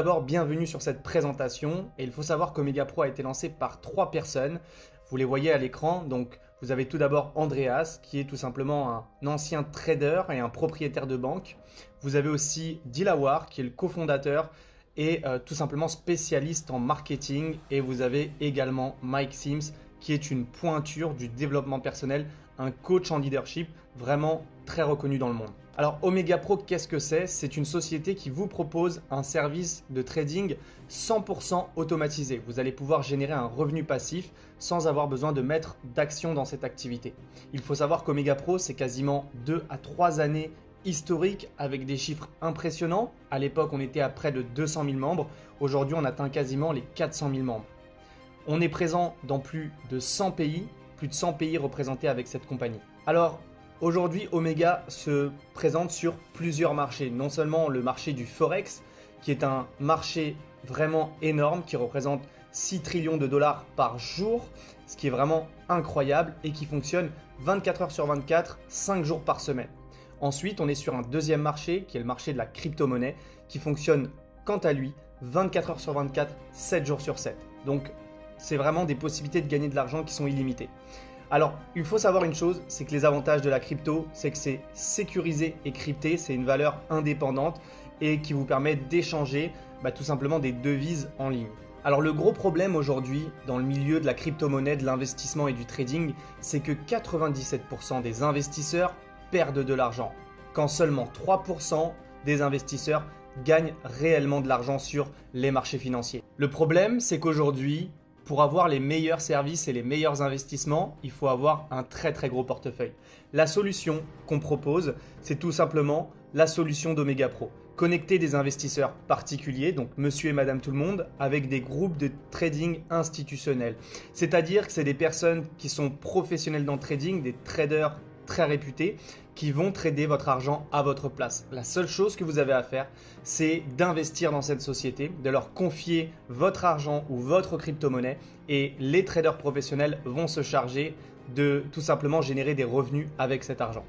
D'abord, bienvenue sur cette présentation et il faut savoir qu'Omega Pro a été lancé par 3 personnes. Vous les voyez à l'écran, donc vous avez tout d'abord Andreas qui est tout simplement un ancien trader et un propriétaire de banque. Vous avez aussi Dilawar qui est le cofondateur et tout simplement spécialiste en marketing, et vous avez également Mike Sims qui est une pointure du développement personnel, un coach en leadership vraiment très reconnu dans le monde. Alors Omega Pro, qu'est-ce que c'est? C'est une société qui vous propose un service de trading 100% automatisé. Vous allez pouvoir générer un revenu passif sans avoir besoin de mettre d'action dans cette activité. Il faut savoir qu'Omega Pro, c'est quasiment 2 à 3 années historiques avec des chiffres impressionnants. À l'époque, on était à près de 200 000 membres. Aujourd'hui, on atteint quasiment les 400 000 membres. On est présent dans plus de 100 pays, plus de 100 pays représentés avec cette compagnie. Alors, aujourd'hui, Omega se présente sur plusieurs marchés. Non seulement le marché du Forex, qui est un marché vraiment énorme, qui représente 6 trillions de dollars par jour, ce qui est vraiment incroyable et qui fonctionne 24 heures sur 24, 5 jours par semaine. Ensuite, on est sur un deuxième marché, qui est le marché de la crypto-monnaie, qui fonctionne quant à lui 24 heures sur 24, 7 jours sur 7. Donc, c'est vraiment des possibilités de gagner de l'argent qui sont illimitées. Alors, il faut savoir une chose, c'est que les avantages de la crypto, c'est que c'est sécurisé et crypté, c'est une valeur indépendante et qui vous permet d'échanger tout simplement des devises en ligne. Alors le gros problème aujourd'hui dans le milieu de la crypto-monnaie, de l'investissement et du trading, c'est que 97% des investisseurs perdent de l'argent, quand seulement 3% des investisseurs gagnent réellement de l'argent sur les marchés financiers. Le problème, c'est qu'aujourd'hui, pour avoir les meilleurs services et les meilleurs investissements, il faut avoir un très gros portefeuille. La solution qu'on propose, c'est tout simplement la solution d'Omega Pro. Connecter des investisseurs particuliers, donc monsieur et madame tout le monde, avec des groupes de trading institutionnels. C'est-à-dire que c'est des personnes qui sont professionnelles dans le trading, des traders très réputés, qui vont trader votre argent à votre place. La seule chose que vous avez à faire, c'est d'investir dans cette société, de leur confier votre argent ou votre crypto-monnaie, et les traders professionnels vont se charger de tout simplement générer des revenus avec cet argent.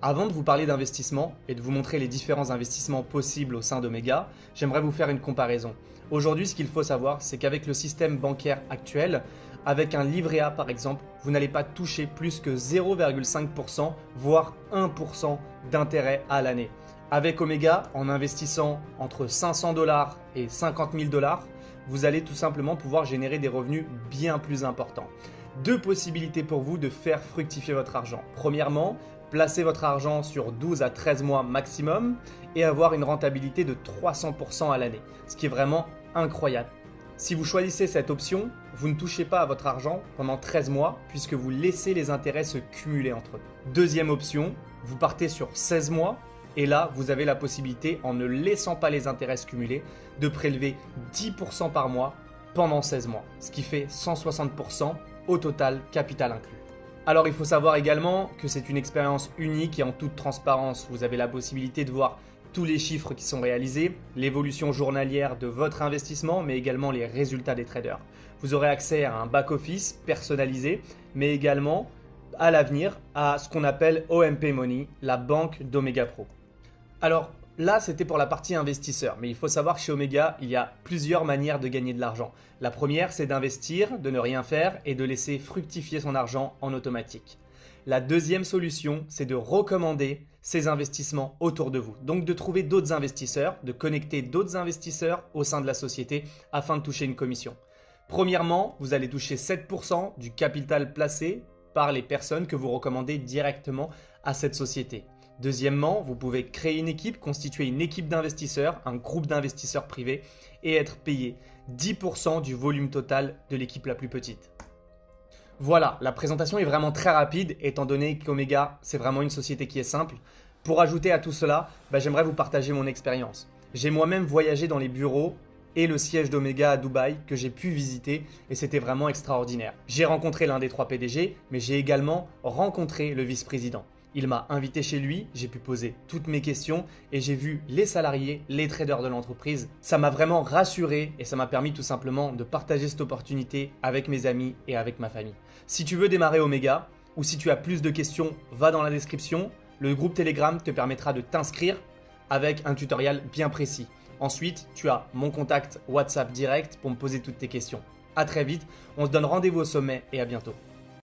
Avant de vous parler d'investissement et de vous montrer les différents investissements possibles au sein d'Omega, j'aimerais vous faire une comparaison. Aujourd'hui, ce qu'il faut savoir, c'est qu'avec le système bancaire actuel, avec un livret A par exemple, vous n'allez pas toucher plus que 0,5%, voire 1% d'intérêt à l'année. Avec Omega, en investissant entre 500 $ et 50 000 $, vous allez tout simplement pouvoir générer des revenus bien plus importants. 2 possibilités pour vous de faire fructifier votre argent. Premièrement, placez votre argent sur 12 à 13 mois maximum et avoir une rentabilité de 300% à l'année, ce qui est vraiment incroyable. Si vous choisissez cette option, vous ne touchez pas à votre argent pendant 13 mois puisque vous laissez les intérêts se cumuler entre eux. Deuxième option, vous partez sur 16 mois et là, vous avez la possibilité, en ne laissant pas les intérêts se cumuler, de prélever 10% par mois pendant 16 mois, ce qui fait 160% au total, capital inclus. Alors il faut savoir également que c'est une expérience unique et en toute transparence. Vous avez la possibilité de voir tous les chiffres qui sont réalisés, l'évolution journalière de votre investissement, mais également les résultats des traders. Vous aurez accès à un back-office personnalisé, mais également à l'avenir à ce qu'on appelle OMP Money, la banque d'Omega Pro. Alors là, c'était pour la partie investisseur, mais il faut savoir que chez Omega, il y a plusieurs manières de gagner de l'argent. La première, c'est d'investir, de ne rien faire et de laisser fructifier son argent en automatique. La deuxième solution, c'est de recommander ces investissements autour de vous. Donc de trouver d'autres investisseurs, de connecter d'autres investisseurs au sein de la société afin de toucher une commission. Premièrement, vous allez toucher 7% du capital placé par les personnes que vous recommandez directement à cette société. Deuxièmement, vous pouvez créer une équipe, constituer une équipe d'investisseurs, un groupe d'investisseurs privés et être payé 10% du volume total de l'équipe la plus petite. Voilà, la présentation est vraiment très rapide étant donné qu'Omega, c'est vraiment une société qui est simple. Pour ajouter à tout cela, j'aimerais vous partager mon expérience. J'ai moi-même voyagé dans les bureaux et le siège d'Omega à Dubaï que j'ai pu visiter et c'était vraiment extraordinaire. J'ai rencontré l'un des 3 PDG, mais j'ai également rencontré le vice-président. Il m'a invité chez lui, j'ai pu poser toutes mes questions et j'ai vu les salariés, les traders de l'entreprise. Ça m'a vraiment rassuré et ça m'a permis tout simplement de partager cette opportunité avec mes amis et avec ma famille. Si tu veux démarrer Omega ou si tu as plus de questions, va dans la description. Le groupe Telegram te permettra de t'inscrire avec un tutoriel bien précis. Ensuite, tu as mon contact WhatsApp direct pour me poser toutes tes questions. À très vite, on se donne rendez-vous au sommet et à bientôt.